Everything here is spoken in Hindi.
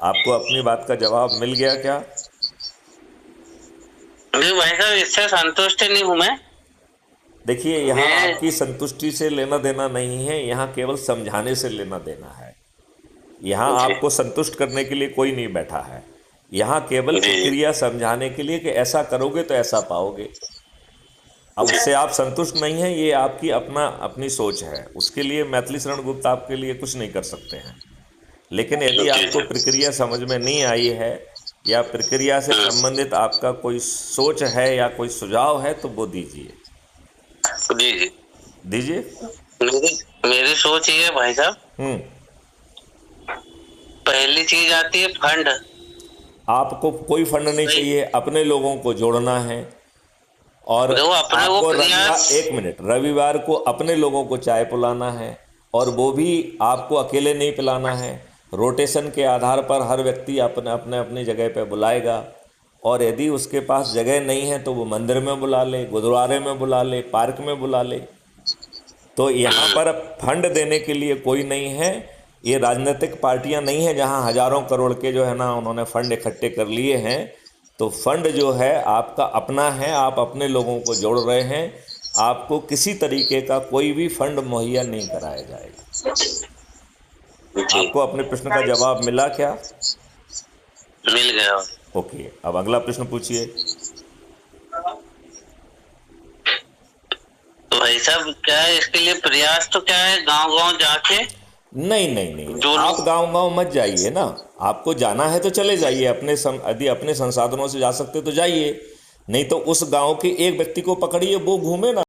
आपको अपनी बात का जवाब मिल गया क्या? नहीं भाई साहब, इससे संतुष्ट नहीं हूँ मैं। देखिए, यहाँ मैं आपकी संतुष्टि से लेना देना नहीं है, यहाँ केवल समझाने से लेना देना है। यहाँ जी आपको संतुष्ट करने के लिए कोई नहीं बैठा है। यहाँ केवल जी जी प्रक्रिया समझाने के लिए कि ऐसा करोगे तो ऐसा पाओगे। अब जी उससे आप संतुष्ट नहीं हैं, ये आपकी अपनी सोच है। उसके लिए मैथिली शरण गुप्त आपके लिए कुछ नहीं कर सकते हैं। लेकिन यदि जी आपको प्रक्रिया समझ में नहीं आई है, या प्रक्रिया से संबंधित आपका कोई सोच है या कोई सुझाव है, तो वो दीजिए। जी जी। दीजिए। मेरी मेरी सोच ये है भाई साहब। हम्म। पहली चीज आती है फंड। आपको कोई फंड नहीं भाई चाहिए, अपने लोगों को जोड़ना है। और देखो, अपने को आपको प्रयास। रविवार, एक मिनट, रविवार को अपने लोगों को चाय पिलाना है। और वो भी आपको अकेले नहीं पिलाना है। रोटेशन के आधार पर हर व्यक्ति अपने अपने अपनी जगह पे बुलाएगा। और यदि उसके पास जगह नहीं है तो वो मंदिर में बुला ले, गुरुद्वारे में बुला ले, पार्क में बुला ले। तो यहाँ पर फंड देने के लिए कोई नहीं है। ये राजनीतिक पार्टियां नहीं है जहाँ हजारों करोड़ के जो है ना उन्होंने फंड इकट्ठे कर लिए हैं। तो फंड जो है आपका अपना है, आप अपने लोगों को जोड़ रहे हैं। आपको किसी तरीके का कोई भी फंड मुहैया नहीं कराया जाएगा। जी, आपको अपने प्रश्न का जवाब मिला क्या? मिल गया। ओके, अब अगला प्रश्न पूछिए। तो भाई साहब, क्या है इसके लिए प्रयास? तो क्या है, गांव गांव जाके नहीं नहीं नहीं नहीं, जो आप लोग। गांव गांव मत जाइए ना। आपको जाना है तो चले जाइए, यदि अपने संसाधनों से जा सकते तो जाइए। नहीं तो उस गांव के एक व्यक्ति को पकड़िए, वो घूमे ना।